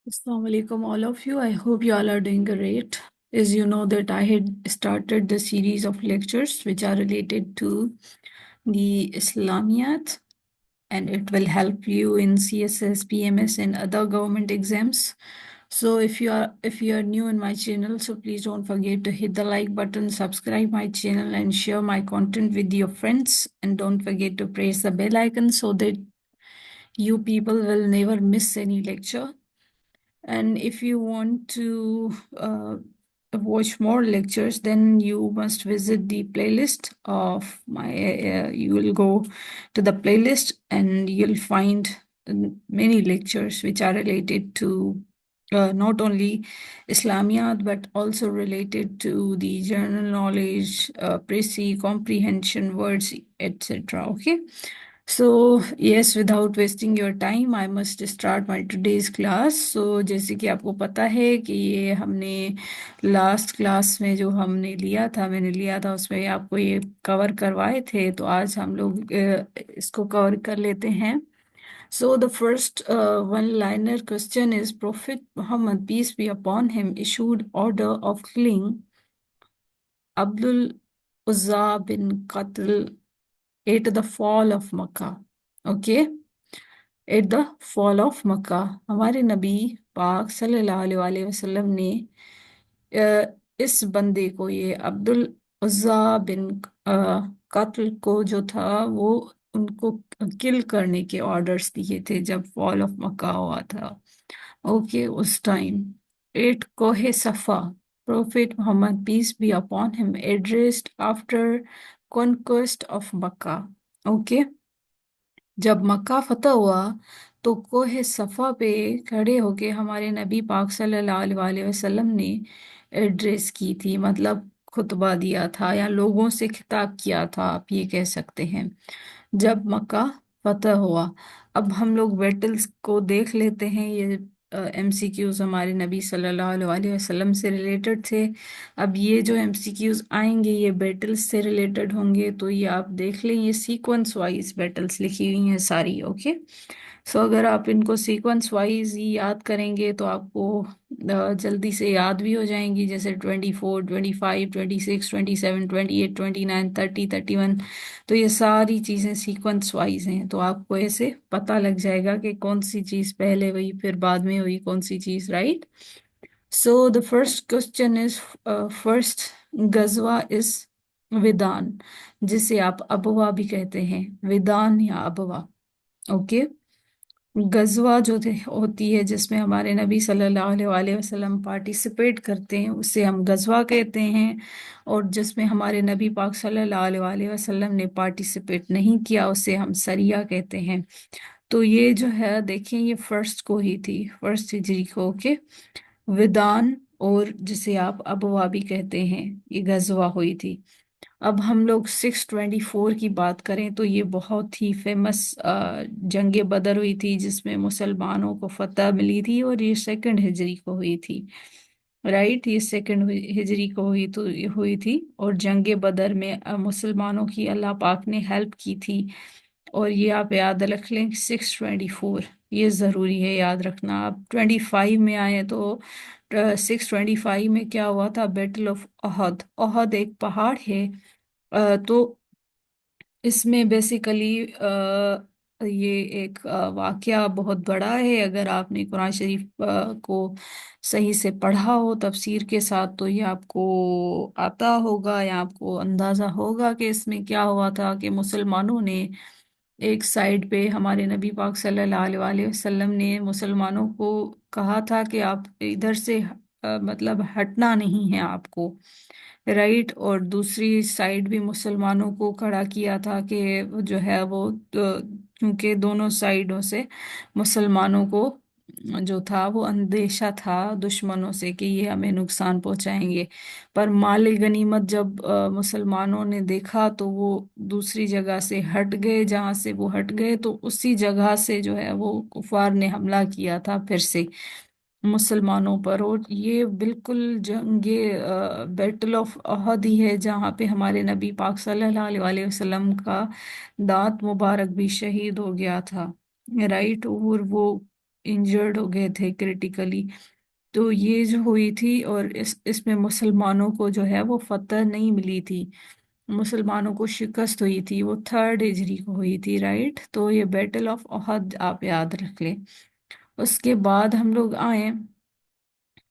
Assalamu alaikum, all of you. I hope you all are doing great. As you know that I had started the series of lectures which are related to the Islamiyat, and it will help you in CSS, PMS, and other government exams. So if you are new in my channel, so please don't forget to hit the like button, subscribe my channel, and share my content with your friends. And don't forget to press the bell icon so that you people will never miss any lecture. And if you want to watch more lectures, then you must visit the playlist of my. You will go to the playlist and you'll find many lectures which are related to not only Islamiyat but also related to the general knowledge, précis, comprehension, words, etc. Okay. So yes, without wasting your time, I must start my today's class. So जैसे कि आपको पता है कि ये हमने last class में जो हमने लिया था, मैंने लिया था उसमें आपको ये कवर करवाए थे, तो आज हम लोग इसको कवर कर लेते हैं. So the first one-liner question is Prophet Muhammad, peace be upon him, issued order of killing Abdul Uzza bin Qatl at the fall of Makkah. Okay. At the fall of Makkah हमारे नबी पाक सल्लल्लाहु अलैहि वसल्लम ने इस बंदे को, ये अब्दुल उज़्ज़ा बिन कत्ल को जो था वो उनको किल करने के ऑर्डर्स दिए थे जब फॉल ऑफ मक्का हुआ था. ओके, उस टाइम एट कोहे सफा prophet Muhammad peace be upon him addressed after conquest of Mecca. Okay, जब मक्का फतह हुआ तो कोहे सफ़ा पे खड़े होके हमारे नबी पाक सल्लल्लाहु अलैहि वसल्लम ने एड्रेस की थी, मतलब खुतबा दिया था या लोगों से खिताब किया था, आप ये कह सकते हैं, जब मक्का फतह हुआ. अब हम लोग बैटल्स को देख लेते हैं. ये एमसीक्यूज हमारे नबी सल्लल्लाहु अलैहि वसल्लम से रिलेटेड थे. अब ये जो एमसीक्यूज आएंगे ये बैटल्स से रिलेटेड होंगे, तो ये आप देख लें, ये सीक्वेंस वाइज बैटल्स लिखी हुई हैं सारी. ओके, सो अगर आप इनको सीक्वेंस वाइज ही याद करेंगे तो आपको जल्दी से याद भी हो जाएंगी, जैसे 24, 25, 26, 27, 28, 29, 30, 31. तो ये सारी चीज़ें सीक्वेंस वाइज हैं, तो आपको ऐसे पता लग जाएगा कि कौन सी चीज़ पहले हुई फिर बाद में हुई कौन सी चीज़, right. So the first question is, first गजवा इज विदान, जिसे आप अबवा भी कहते हैं, विदान या अबवा. ओके, गजवा जो होती है जिसमें हमारे नबी सल्लल्लाहु अलैहि वसल्लम पार्टिसिपेट करते हैं उसे हम गजवा कहते हैं, और जिसमें हमारे नबी पाक सल्लल्लाहु अलैहि वसल्लम ने पार्टिसिपेट नहीं किया उसे हम सरिया कहते हैं. तो ये जो है देखें, ये फर्स्ट को ही थी, फर्स्ट हिजरी को. ओके, विदान और जिसे आप अबवा भी कहते हैं, ये गजवा हुई थी. अब हम लोग 624 की बात करें तो ये बहुत ही फेमस जंग बदर हुई थी जिसमें मुसलमानों को फतह मिली थी, और ये सेकंड हिजरी को हुई थी, राइट. ये सेकंड हिजरी को हुई थी, और जंग बदर में मुसलमानों की अल्लाह पाक ने हेल्प की थी. और ये आप याद रख लें, 624 ये ज़रूरी है याद रखना. आप 25 में आए तो 625 में क्या हुआ था, बैटल ऑफ अहद. अहद एक पहाड़ है. तो इसमें बेसिकली ये एक वाकया बहुत बड़ा है. अगर आपने कुरान शरीफ को सही से पढ़ा हो तफसीर के साथ तो ये आपको आता होगा या आपको अंदाज़ा होगा कि इसमें क्या हुआ था, कि मुसलमानों ने एक साइड पे, हमारे नबी पाक सल्लल्लाहु अलैहि वसल्लम ने मुसलमानों को कहा था कि आप इधर से मतलब हटना नहीं है आपको, राइट. और दूसरी साइड भी मुसलमानों को खड़ा किया था कि वो जो है वो क्योंकि दोनों साइडों से मुसलमानों को जो था वो अंदेशा था दुश्मनों से कि ये हमें नुकसान पहुंचाएंगे. पर माल गनीमत जब मुसलमानों ने देखा तो वो दूसरी जगह से हट गए, जहां से वो हट गए तो उसी जगह से जो है वो कुफार ने हमला किया था फिर से मुसलमानों पर. और ये बिल्कुल जंगे बैटल ऑफ अहद ही है जहाँ पे हमारे नबी पाक सल्लल्लाहु अलैहि वसल्लम का दांत मुबारक भी शहीद हो गया था, राइट. और वो انجرڈ ہو گئے تھے کرٹیکلی. تو یہ جو ہوئی تھی، اور اس میں مسلمانوں کو جو ہے وہ فتح نہیں ملی تھی، مسلمانوں کو شکست ہوئی تھی. وہ 3rd ہجری کو ہوئی تھی، رائٹ. تو یہ بیٹل آف احد آپ یاد رکھ لیں. اس کے بعد ہم لوگ آئے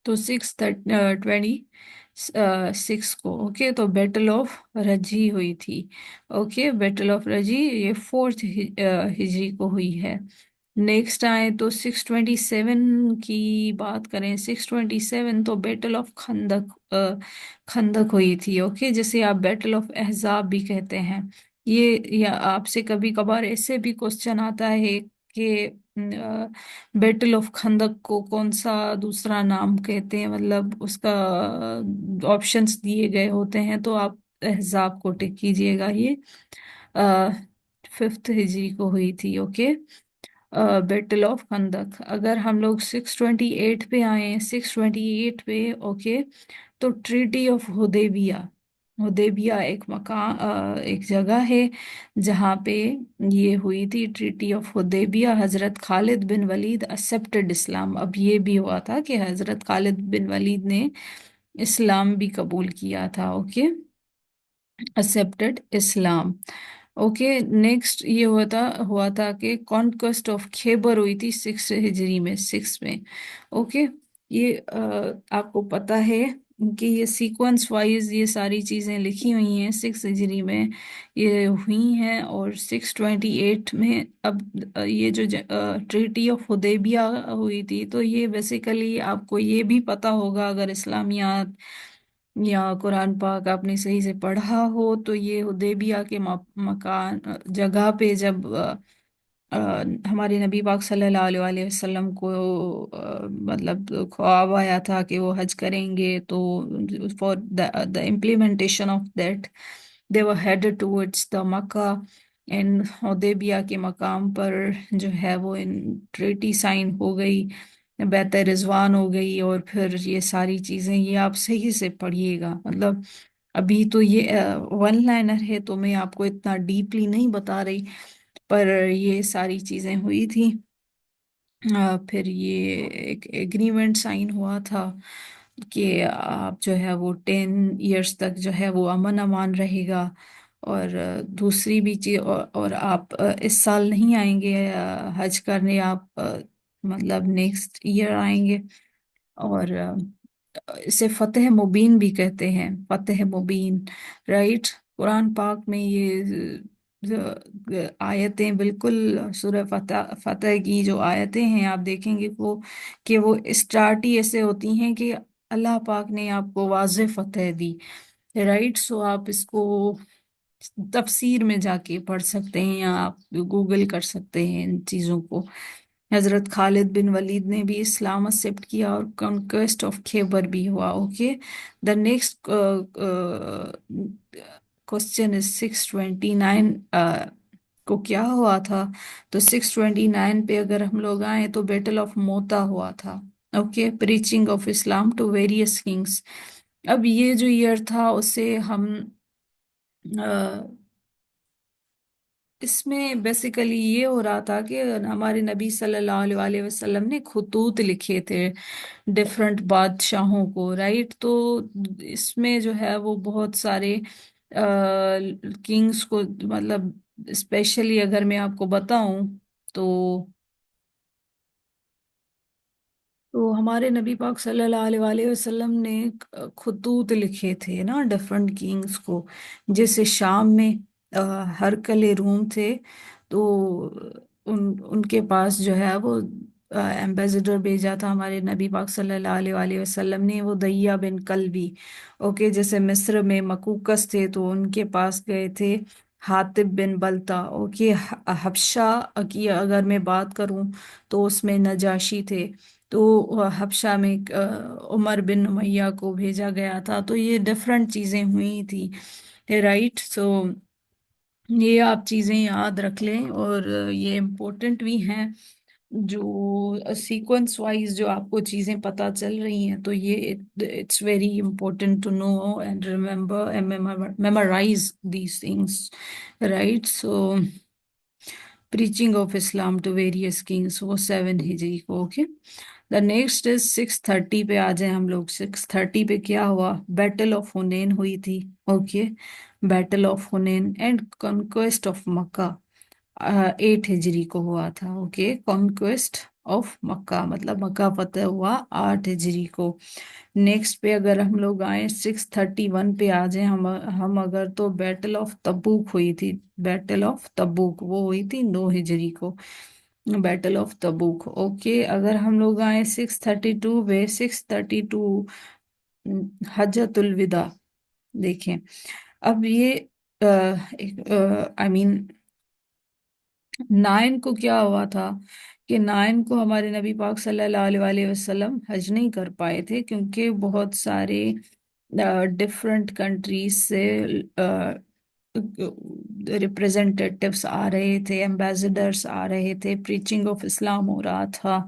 تو 6/26 کو، اوکے. تو بیٹل آف رجی ہوئی تھی. اوکے، بیٹل آف رجی یہ 4th ہجری کو ہوئی ہے. نیکسٹ آئے تو 627 کی بات کریں. 627 تو بیٹل آف خندق ہوئی تھی، اوکے، جسے آپ بیٹل آف احزاب بھی کہتے ہیں. یہ یا آپ سے کبھی کبھار ایسے بھی کوشچن آتا ہے کہ بیٹل آف خندق کو کون سا دوسرا نام کہتے ہیں، مطلب اس کا آپشنس دیے گئے ہوتے ہیں، تو آپ احزاب کو ٹک کیجئے گا. یہ 5th ہجری کو ہوئی تھی، اوکے. بیٹل آف خندق. اگر ہم لوگ 628 پہ آئیں، 628 پہ، اوکے، تو ٹریٹی آف حدیبیہ. حدیبیہ ایک مکان، ایک جگہ ہے جہاں پہ یہ ہوئی تھی ٹریٹی آف حدیبیہ. حضرت خالد بن ولید ایکسپٹڈ اسلام. اب یہ بھی ہوا تھا کہ حضرت خالد بن ولید نے اسلام بھی قبول کیا تھا، اوکے، ایکسپٹڈ اسلام. اوکے، نیکسٹ یہ ہوا تھا کہ کانکوسٹ آف خیبر ہوئی تھی 6 ہجری میں، 6 میں، اوکے. یہ آپ کو پتہ ہے کہ یہ سیکوینس وائز یہ ساری چیزیں لکھی ہوئی ہیں. 6 ہجری میں یہ ہوئی ہیں، اور 628 میں اب یہ جو ٹریٹی آف حدیبیہ ہوئی تھی، تو یہ بیسیکلی آپ کو یہ بھی پتہ ہوگا اگر اسلامیات یا قرآن پاک آپ نے صحیح سے پڑھا ہو، تو یہ حدیبیہ کے مکان جگہ پہ جب ہمارے نبی پاک صلی اللہ علیہ وآلہ وسلم کو مطلب خواب آیا تھا کہ وہ حج کریں گے، تو for the implementation of that they were headed towards the Makkah. And Hudaybiyyah کے مقام پر جو ہے وہ ٹریٹی سائن ہو گئی، بیعت رضوان ہو گئی، اور پھر یہ ساری چیزیں یہ آپ صحیح سے پڑھیے گا. مطلب ابھی تو یہ ون لائنر ہے تو میں آپ کو اتنا ڈیپلی نہیں بتا رہی، پر یہ ساری چیزیں ہوئی تھی. پھر یہ ایک ایگریمنٹ سائن ہوا تھا کہ آپ جو ہے وہ 10 ایئرس تک جو ہے وہ امن امان رہے گا. اور دوسری بھی چیز، اور آپ اس سال نہیں آئیں گے حج کرنے، آپ مطلب نیکسٹ ایئر آئیں گے. اور اسے فتح مبین بھی کہتے ہیں، فتح مبین، رائٹ. قرآن پاک میں یہ آیتیں بالکل سورہ فتح کی جو آیتیں ہیں آپ دیکھیں گے وہ اسٹارٹ ہی ایسے ہوتی ہیں کہ اللہ پاک نے آپ کو واضح فتح دی، رائٹ. سو آپ اس کو تفسیر میں جا کے پڑھ سکتے ہیں، یا آپ گوگل کر سکتے ہیں ان چیزوں کو. حضرت خالد بن ولید نے بھی اسلام ایکسپٹ کیا، اور کنکویسٹ آف خیبر بھی ہوا، اوکے. دا نیکسٹ کوشچن از 629 کو کیا ہوا تھا. تو 629 پہ اگر ہم لوگ آئیں تو بیٹل آف موتا ہوا تھا، okay. Preaching of Islam to various kings. اب یہ جو ایئر تھا اسے ہم اس میں بیسیکلی یہ ہو رہا تھا کہ ہمارے نبی صلی اللہ علیہ وآلہ وسلم نے خطوط لکھے تھے ڈفرینٹ بادشاہوں کو، رائٹ. تو اس میں جو ہے وہ بہت سارے کنگز کو، مطلب اسپیشلی اگر میں آپ کو بتاؤں تو ہمارے نبی پاک صلی اللہ علیہ وآلہ وسلم نے خطوط لکھے تھے نا ڈفرینٹ کنگز کو. جیسے شام میں ہرکل روم تھے، تو ان کے پاس جو ہے وہ ایمبیسڈر بھیجا تھا ہمارے نبی پاک صلی اللہ علیہ وآلہ وسلم نے، وہ دیا بن کلبی، اوکے. جیسے مصر میں مکوکس تھے تو ان کے پاس گئے تھے حاطب بن بلتا، اوکے. حبشہ کی اگر میں بات کروں تو اس میں نجاشی تھے، تو حبشہ میں عمر بن امیہ کو بھیجا گیا تھا. تو یہ ڈفرینٹ چیزیں ہوئی تھی، رائٹ. سو یہ آپ چیزیں یاد رکھ لیں، اور یہ امپورٹنٹ بھی ہیں. جو سیکوینس وائز جو آپ کو چیزیں پتہ چل رہی ہیں، تو یہ it's very important to know and remember and memorize these things, right. So preaching of Islam to various kings, वो 7 हिजरी को. ओके. द नेक्स्ट इज 630 पे आ जाए हम लोग. 630 पे क्या हुआ? बैटल ऑफ हुनैन हुई थी. Okay. Battle of Hunain and conquest of Makkah 8 हिजरी को हुआ था. ओके. कॉन्क्वेस्ट ऑफ मक्का मतलब मक्का फतेह हुआ 8 हिजरी को. नेक्स्ट पे अगर हम लोग आए 631 पे आ जाए हम अगर, तो बैटल ऑफ तबूक हुई थी. बैटल ऑफ तबूक वो हुई थी 9 हिजरी को. Battle of Tabuk. ओके. अगर हम लोग आए 632 पे, 632 हज्जतुल विदा. देखें अब ये आई मीन 9 को क्या हुआ था कि 9 को हमारे नबी पाक सल्लल्लाहु अलैहि वसल्लम हज नहीं कर पाए थे, क्योंकि बहुत सारे डिफरेंट कंट्रीज से रिप्रेजेंटेटिव्स आ रहे थे, एम्बेसडर्स आ रहे थे, प्रीचिंग ऑफ इस्लाम हो रहा था.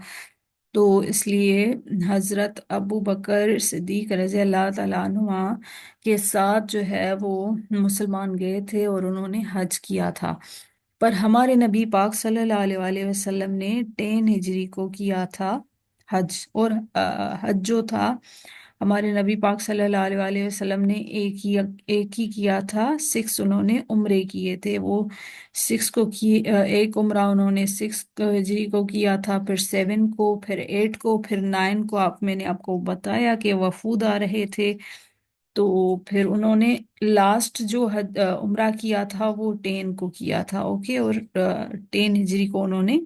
तो इसलिए हजरत अबू बकर सिद्दीक रज़ी अल्लाह ताला अन्हुमा के साथ जो है वो मुसलमान गए थे और उन्होंने हज किया था. पर हमारे नबी पाक सल्लल्लाहु अलैहि वसल्लम ने 10 हिजरी को किया था हज. और हज जो था हमारे नबी पाक सल्लल्लाहु अलैहि वसल्लम ने एक ही किया था. 6 उन्होंने उम्रे किए थे. वो 6 को एक उम्रा उन्होंने 6 हिजरी को किया था, फिर 7 को, फिर 8 को, फिर 9 को. मैंने आपको बताया कि वफूद आ रहे थे. तो फिर उन्होंने लास्ट जो उम्रा किया था वो 10 को किया था. ओके. और 10 हिजरी को उन्होंने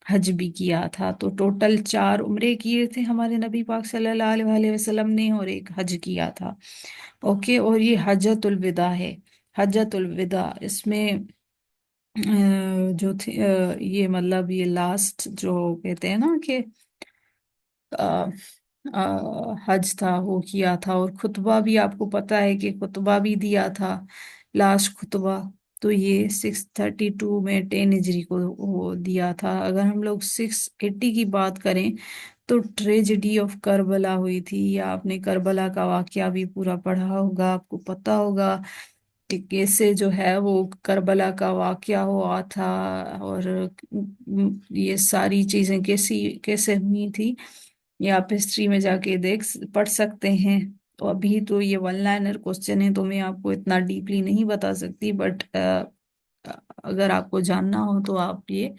हज भी किया था. तो टोटल 4 उम्रे किए थे हमारे नबी पाक सल्लल्लाहु अलैहि वसल्लम ने और एक हज किया था. ओके. और ये हज्जतुल विदा है. हज्जतुल विदा इसमें जो थे ये मतलब ये लास्ट जो कहते हैं ना कि हज था वो किया था. और खुतबा भी आपको पता है कि खुतबा भी दिया था, लास्ट खुतबा. तो ये 632 में 10 हिजरी को वो दिया था. अगर हम लोग 680 की बात करें तो ट्रेजेडी ऑफ करबला हुई थी. या आपने करबला का वाकया भी पूरा पढ़ा होगा, आपको पता होगा कि कैसे जो है वो करबला का वाकया हुआ था और ये सारी चीजें कैसी कैसे हुई थी. ये आप हिस्ट्री में जाके पढ़ सकते हैं. तो अभी तो ये वन लाइनर क्वेश्चन है तो मैं आपको इतना डीपली नहीं बता सकती, बट अगर आपको जानना हो तो आप ये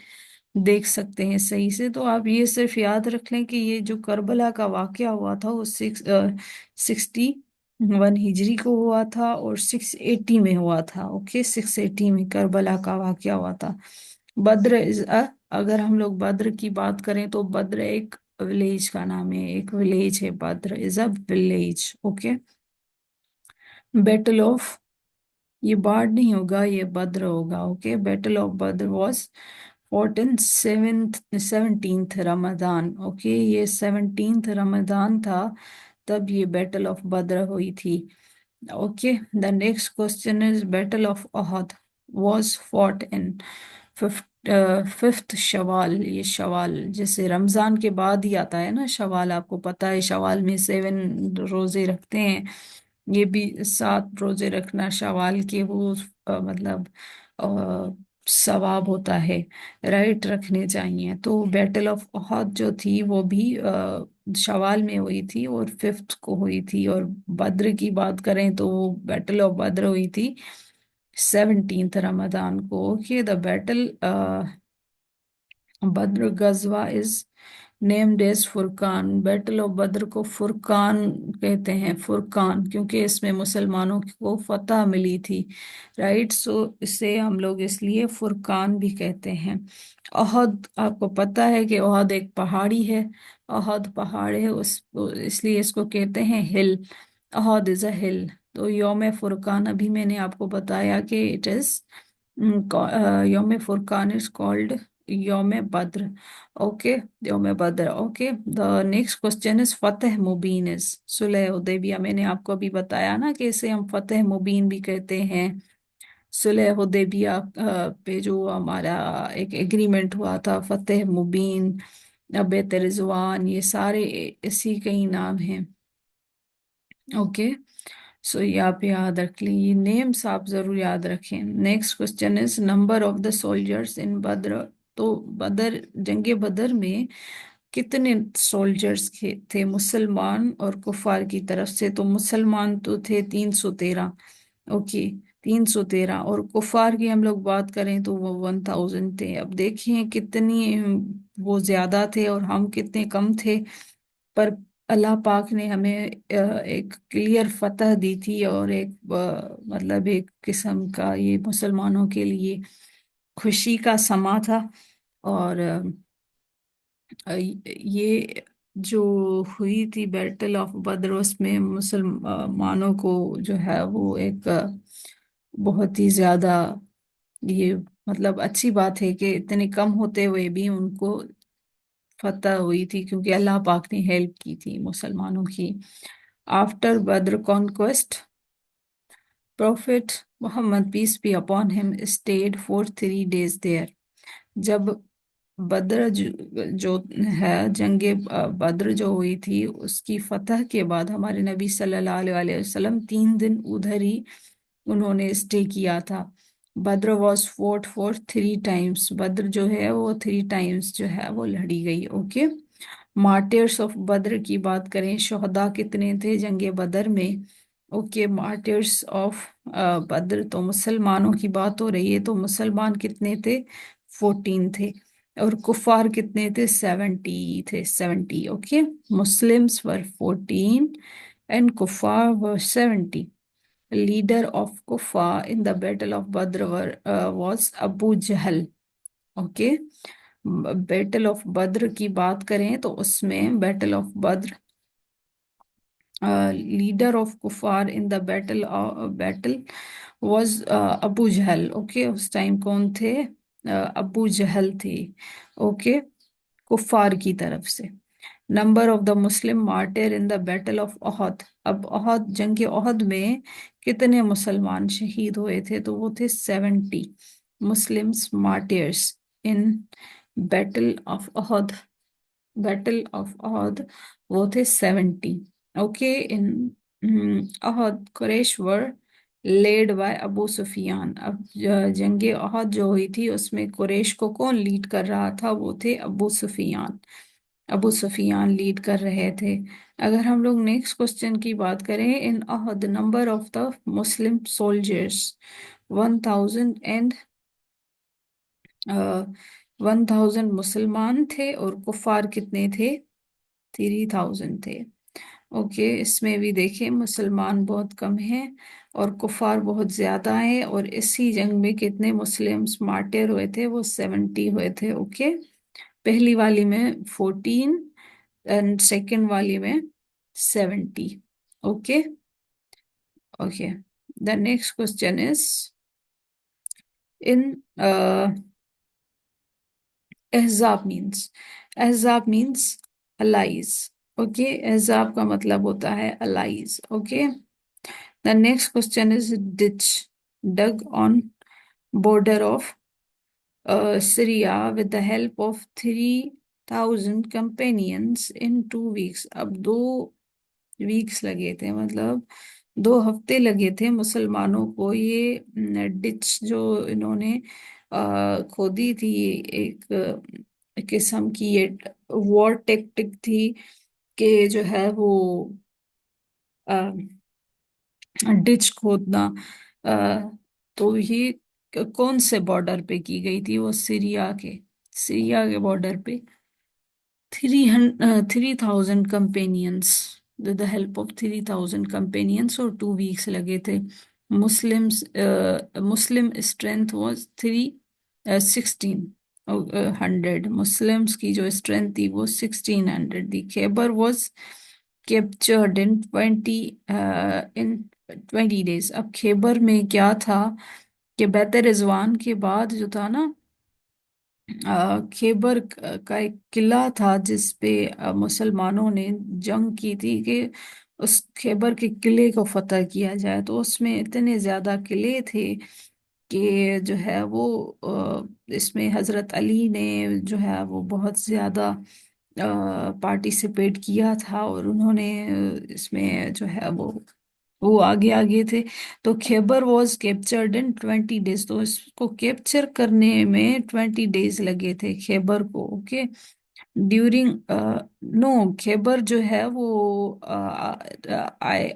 देख सकते हैं सही से. तो आप ये सिर्फ याद रख लें कि ये जो करबला का वाकया हुआ था वो 61 हिजरी को हुआ था और 680 में हुआ था. ओके. 680 में करबला का वाकया हुआ था. बद्र इज अगर हम लोग बद्र की बात करें तो बद्र एक विलेज का नाम है. एक विलेज है. Badr is a village. Okay. Battle of, ये बाढ़ नहीं होगा, ये बद्र होगा. Okay. Battle of Badr was fought in 17th Ramzan. Okay. ये 17th रमजान था तब ये बैटल ऑफ बद्र हुई थी. Okay. The next question is battle of Ahad was fought in 5th Shawwal. ये शवाल जैसे रमजान के बाद ही आता है ना शवाल, आपको पता है शवाल में 7 रोजे रखते हैं. ये भी 7 रोजे रखना शवाल के वो मतलब सवाब होता है, राइट, रखने चाहिए. तो बैटल ऑफ अहद जो थी वो भी शवाल में हुई थी और 5th को हुई थी. और बद्र की बात करें तो वो बैटल ऑफ बद्र हुई थी 17th रमजान को. कि द बैटल बद्र गजवा is named as Furqan. Battle of Badr को फुरकान कहते हैं. फुरकान क्योंकि इसमें मुसलमानों को फतह मिली थी, राइट. सो इसे हम लोग इसलिए फुरकान भी कहते हैं. अहद आपको पता है कि अहद एक पहाड़ी है. अहद पहाड़ है उस इसलिए इसको कहते हैं हिल. अहद इज अ हिल. तो यौम फुरकान अभी मैंने आपको बताया कि इट इज यौम फुरकान इज कॉल्ड यौम बद्र. ओके. यौम Badr. Okay. The next question is फतेह मुबीन इज सुलह हुदैबिया. मैंने आपको अभी बताया ना कि इसे हम फतेह मुबीन भी कहते हैं. सुलह हुदैबिया पे जो हमारा एक एग्रीमेंट हुआ था, फतेह मुबीन, बैत रिजवान, ये सारे इसी के ही नाम हैं. ओके. سو یہ آپ یاد رکھ لیں، یہ نیمس آپ ضرور یاد رکھیں۔ Next question is number of the soldiers in Badr. تو جنگ بدر میں کتنے سولجرز تھے مسلمان اور کفار کی طرف سے؟ تو مسلمان تو تھے 313، اوکے 313، اور کفار کی ہم لوگ بات کریں تو وہ 1000 تھے۔ اب دیکھیں کتنی وہ زیادہ تھے اور ہم کتنے کم تھے، پر اللہ پاک نے ہمیں ایک کلیئر فتح دی تھی، اور ایک مطلب ایک قسم کا یہ مسلمانوں کے لیے خوشی کا سما تھا۔ اور یہ جو ہوئی تھی بیٹل آف بدر، اس میں مسلمانوں کو جو ہے وہ ایک بہت ہی زیادہ یہ مطلب اچھی بات ہے کہ اتنے کم ہوتے ہوئے بھی ان کو فتح ہوئی تھی، کیونکہ اللہ پاک نے ہیلپ کی تھی مسلمانوں کی۔ After Badr conquest prophet Muhammad peace be upon him stayed for 3 days there۔ جب بدر جو ہے جنگ بدر جو ہوئی تھی، اس کی فتح کے بعد ہمارے نبی صلی اللہ علیہ وسلم 3 دن ادھر ہی انہوں نے اسٹے کیا تھا۔ بدر واز فورٹ فور 3 times۔ بدر جو ہے وہ 3 times جو ہے وہ لڑی گئی، اوکے۔ مارٹیرس آف بدر کی بات کریں، شہداء کتنے تھے جنگ بدر میں؟ اوکے، مارٹیرس آف بدر، تو مسلمانوں کی بات ہو رہی ہے، تو مسلمان کتنے تھے؟ 14 تھے، اور کفار کتنے تھے؟ 70 تھے، 70، اوکے۔ مسلمس ور 14 اینڈ کفار ور 70۔ لیڈر آف کفار in the battle of Badr was Abu Jahl, okay. Battle of Badr کی بات کریں تو اس میں battle of Badr leader of کفار in the battle was Abu Jahl, okay. اس ٹائم کون تھے؟ ابو جہل تھے، اوکے، کفار کی طرف سے۔ Number of the Muslim martyr in the battle of Uhud. اب احد، جنگ احد میں کتنے مسلمان شہید ہوئے تھے؟ تو وہ تھے 70 Muslims martyrs in battle of Uhud. Battle of Uhud وہ تھے 70، okay. In Uhud Quraysh were led by Abu Sufyan. اب جنگ احد جو ہوئی تھی اس میں قریش کو کون لیڈ کر رہا تھا؟ وہ تھے ابو سفیان، ابو سفیان لیڈ کر رہے تھے۔ اگر ہم لوگ نیکسٹ کوشچن کی بات کریں، in Uhud number of the Muslim soldiers 1000 and 1000 مسلمان تھے، اور کفار کتنے تھے؟ 3000 تھے، اوکے۔ اس میں بھی دیکھیں مسلمان بہت کم ہیں اور کفار بہت زیادہ ہیں، اور اسی جنگ میں کتنے مسلمس مارٹر ہوئے تھے؟ وہ 70 ہوئے تھے، اوکے۔ پہلی والی میں 14 اینڈ سیکنڈ والی میں 70، okay okay. The next question is in Ahzab means, احزاب مینس allies، اوکے۔ احزاب کا مطلب ہوتا ہے allies، okay. The next question is ditch dug on border of Syria with the help of 3000 companions in 2 weeks۔ اب 2 weeks لگے تھے، مطلب 2 ہفتے لگے تھے مسلمانوں کو یہ ڈچ جو انہوں نے کھودی تھی، ایک قسم کی یہ وار ٹیکٹک تھی کہ جو ہے وہ ڈچ کھودنا۔ تو یہ کون سے بارڈر پہ کی گئی تھی؟ وہ سیریا کے بارڈر پہ۔ 3000 companions with the help of 3000 companions، اور 2 weeks لگے تھے۔ مسلم اسٹرینتھ واز 1600، مسلمس کی جو اسٹرینتھ تھی وہ 1600 تھی۔ خیبر واز captured in 20 days۔ اب خیبر میں کیا تھا کہ بیت رضوان کے بعد جو تھا نا، خیبر کا ایک قلعہ تھا جس پہ مسلمانوں نے جنگ کی تھی کہ اس خیبر کے قلعے کو فتح کیا جائے، تو اس میں اتنے زیادہ قلعے تھے کہ جو ہے وہ اس میں حضرت علی نے جو ہے وہ بہت زیادہ پارٹیسپیٹ کیا تھا، اور انہوں نے اس میں جو ہے وہ वो आगे आगे थे। तो Khyber was captured in 20 days, तो इसको कैप्चर करने में 20 डेज लगे थे खैबर को। ओके, ड्यूरिंग नो, खैबर जो है वो आई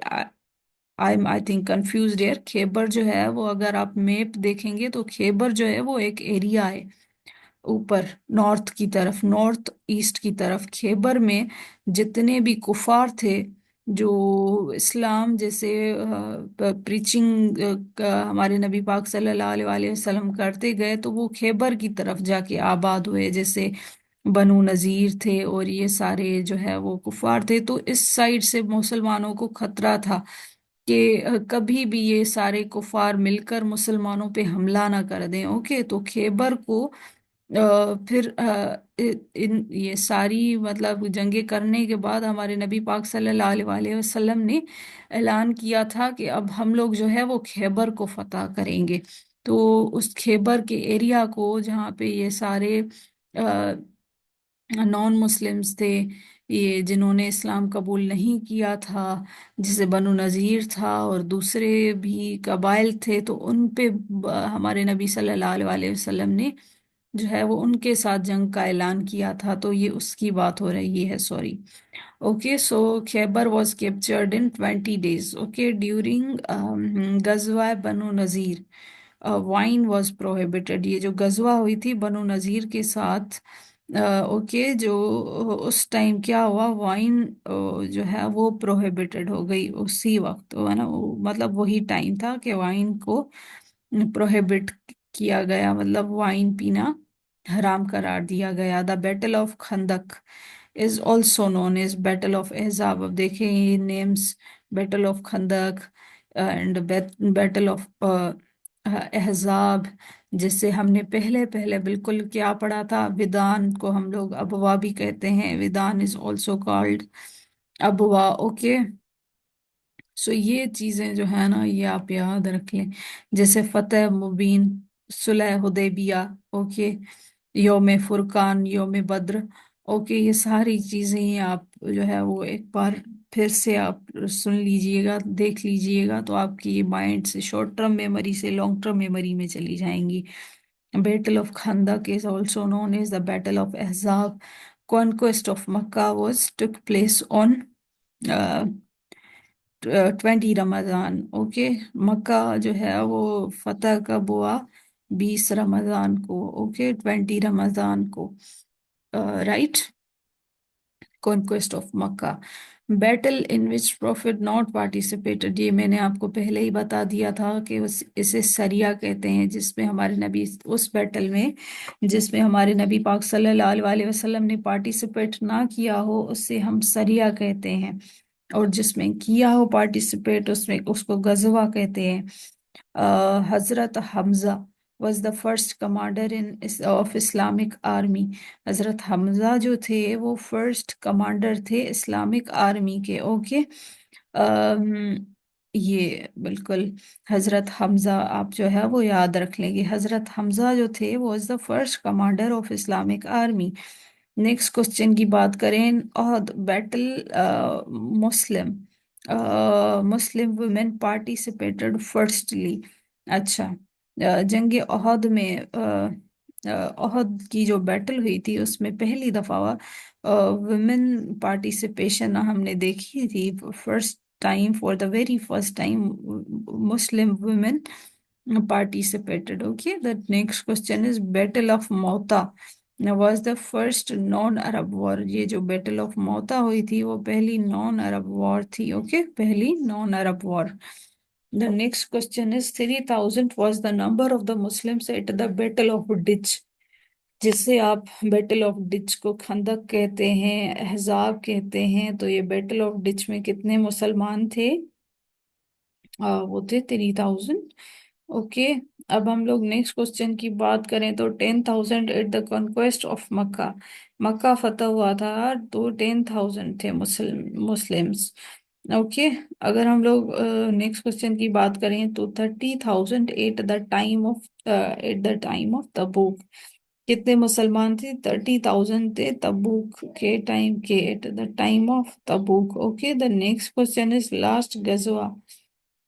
आई थिंक कंफ्यूज यार। खैबर जो है वो, अगर आप मैप देखेंगे तो खैबर जो है वो एक एरिया है ऊपर नॉर्थ की तरफ, नॉर्थ ईस्ट की तरफ। खैबर में जितने भी कुफार थे जो इस्लाम जैसे प्रीचिंग हमारे नबी पाक सल्लल्लाहु अलैहि वसल्लम करते गए, तो वो खैबर की तरफ जाके आबाद हुए। जैसे बनु नजीर थे और ये सारे जो है वो कुफार थे, तो इस साइड से मुसलमानों को खतरा था कि कभी भी ये सारे कुफार मिलकर मुसलमानों पे हमला ना कर दें। ओके, तो खैबर को फिर इन ये सारी मतलब जंगें करने के बाद हमारे नबी पाक सल्लल्लाहु अलैहि वसल्लम ने ऐलान किया था कि अब हम लोग जो है वो खैबर को फतह करेंगे। तो उस खैबर के एरिया को, जहाँ पे ये सारे नॉन मुस्लिम्स थे, ये जिन्होंने इस्लाम कबूल नहीं किया था, जैसे बनु नज़ीर था और दूसरे भी कबाइल थे, तो उन पे हमारे नबी सल्लल्लाहु अलैहि वसल्लम ने जो है वो उनके साथ जंग का ऐलान किया था। तो ये उसकी बात हो रही है, sorry. Okay, so Khaybar was captured in 20 days. Okay, during गजवा Banu Nazir wine was prohibited. ये जो गजवा हुई थी बनु नज़ीर के साथ, ओके, जो उस टाइम क्या हुआ, वाइन जो है वो प्रोहिबिटेड हो गई उसी वक्त, है ना। मतलब वही टाइम था कि वाइन को प्रोहिबिट किया गया, मतलब वाइन पीना हराम करार दिया गया। The battle of Khandaq is also known as battle of Ahzab. अब देखें ये names, battle of Khandaq and battle of Ahzab. जिससे हमने पहले पहले बिल्कुल क्या पढ़ा था, विदान को हम लोग अबवा भी कहते हैं, विदान is also called Abwa. Okay, सो ये चीजें जो है ना ये आप याद रख लें, जैसे फतेह मुबीन, सुलह हुदैबिया, ओके, योम फुरकान, योम बद्र। ओके, ये सारी चीजें ही आप जो है वो एक बार फिर से आप सुन लीजिएगा, देख लीजिएगा, तो आपकी माइंड से शॉर्ट टर्म मेमोरी से लॉन्ग टर्म मेमोरी में चली जाएंगी। Battle of Khandaq is also known as the battle of Ahzab. Conquest of Makkah was took place on 20 रमजान। ओके, मक्का जो है वो फतह कब हुआ, 20 रमजान को। ओके, 20 रमजान को, right. Conquest of Mecca, battle in which profit not participated. ये मैंने आपको पहले ही बता दिया था कि इसे सरिया कहते हैं, जिसमें हमारे नबी, उस बैटल में जिसमें हमारे नबी पाक सल्लल्लाहु अलैहि वसल्लम ने पार्टिसिपेट ना किया हो, उससे हम सरिया कहते हैं। और जिसमें किया हो पार्टिसिपेट, उसमें उसको गजवा कहते हैं। हजरत Hamza was the first commander in of Islamic army। हजरत हमजा जो थे वो फर्स्ट कमांडर थे इस्लामिक आर्मी के। ओके, ये बिल्कुल हजरत हमजा आप जो है वो याद रख लेंगे। हजरत हमजा जो थे वो is the first commander of Islamic army. Next question की बात करें, ओहद बैटल, मुस्लिम मुस्लिम वुमेन पार्टिसिपेटेड फर्स्टली। अच्छा, जंग ओहद में ओहद की जो बैटल हुई थी उसमें पहली दफा वुमेन पार्टिसिपेशन हमने देखी थी। First time, for the very first time Muslim women participated। Okay, the next question is battle of Mauta was the first non Arab war. ये जो बैटल ऑफ मौता हुई थी वो पहली नॉन अरब वॉर थी। ओके, पहली non Arab war. The next question is 3000 was the number of the Muslims at the battle of Ditch। जिसे आप बैटल ऑफ डिच को खंदक कहते हैं, अहजाब कहते हैं, तो ये बैटल ऑफ डिच में कितने मुसलमान थे? वो थे 3000। ओके, अब हम लोग नेक्स्ट क्वेश्चन की बात करें तो 10,000 एट द कॉन्क्वेस्ट ऑफ मक्का। मक्का फतह हुआ था तो 10,000 थे मुस्लिम्स। ओके, अगर हम लोग नेक्स्ट क्वेश्चन की बात करें तो 30,000 at the time of Tabuk. कितने मुसलमान थे? 30,000 थे तबूक के टाइम के, at the time of Tabuk. Okay, the next question is last गजवा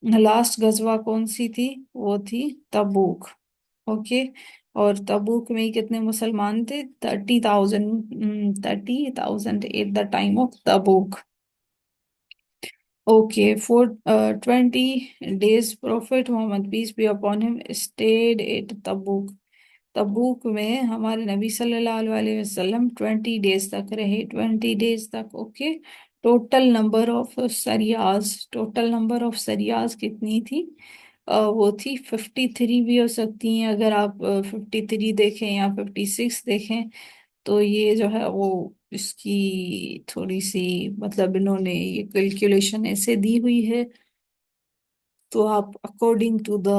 लास्ट गजवा कौन सी थी? वो थी तबूक। ओके। और तबूक में ही कितने मुसलमान थे? 30,000। 30,000 at the time of तबूक। Okay, for 20 days, Prophet Muhammad, peace be upon him, stayed at Tabuk. तबूक में हमारे नबी सल्लल्लाहु अलैहि वसल्लम 20 डेज तक रहे। 20 डेज तक। ओके। टोटल नंबर ऑफ सरियाज कितनी थी? वो थी 53 भी हो सकती हैं, अगर आप 53 देखें या 56 देखें। तो ये जो है वो इसकी थोड़ी सी मतलब इन्होंने ये कैलकुलेशन ऐसे दी हुई है, तो आप अकॉर्डिंग टू द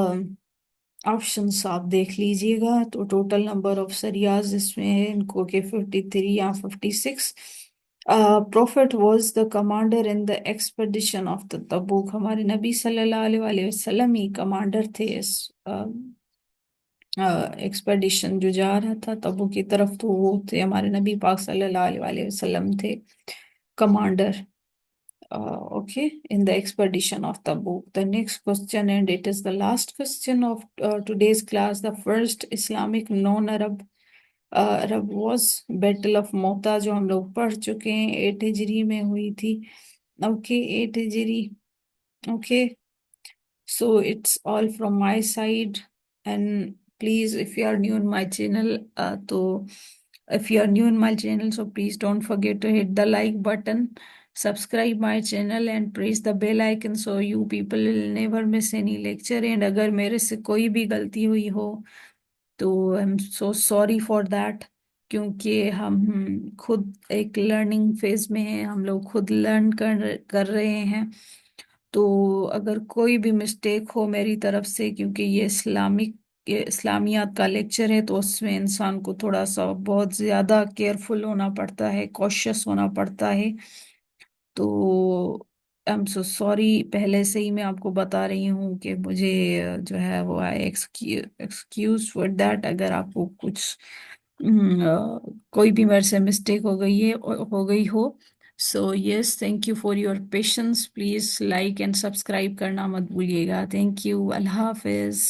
ऑप्शंस आप देख लीजिएगा। तो टोटल नंबर ऑफ सरियाज इसमें है इनको के 53 या 56। Prophet was the commander in the expedition of the Tabuk. हमारे नबी सल्लल्लाहु अलैहि वसल्लम ही कमांडर थे इस एक्सपेडिशन जो जा रहा था तबूक की तरफ, तो वो थे हमारे नबी पाक सल्लल्लाहु अलैहि वसल्लम थे commander. Okay, in the expedition of Tabuk. The next question, and it is the last question of today's class. The first Islamic non-Arab Arab was Battle of Mota, जो हम लोग पढ़ चुके हैं, 8 हिजरी में हुई थी। Okay, 8 Hijri. Okay, so it's all from my side. And please, if you are new in my channel, if you are new in my channel, so please don't forget to hit the like button, subscribe my channel and press the bell icon so you people will never miss any lecture. And अगर मेरे से कोई भी गलती हुई हो तो I am so sorry for that, क्योंकि हम खुद एक लर्निंग फेज में हैं, हम लोग खुद लर्न कर रहे हैं। तो अगर कोई भी मिस्टेक हो मेरी तरफ से, क्योंकि ये इस्लामियात का लेक्चर है, तो उसमें इंसान को थोड़ा सा बहुत ज़्यादा केयरफुल होना पड़ता है, कॉशियस होना पड़ता है। तो आई एम सो सॉरी, पहले से ही मैं आपको बता रही हूँ कि मुझे जो है वो आई एक्सक्यूज फॉर दैट, अगर आपको कुछ कोई भी मेरे से मिस्टेक हो गई हो। So yes, thank you for your patience. Please like and subscribe करना मत भूलिएगा। Thank you. Allah Hafiz.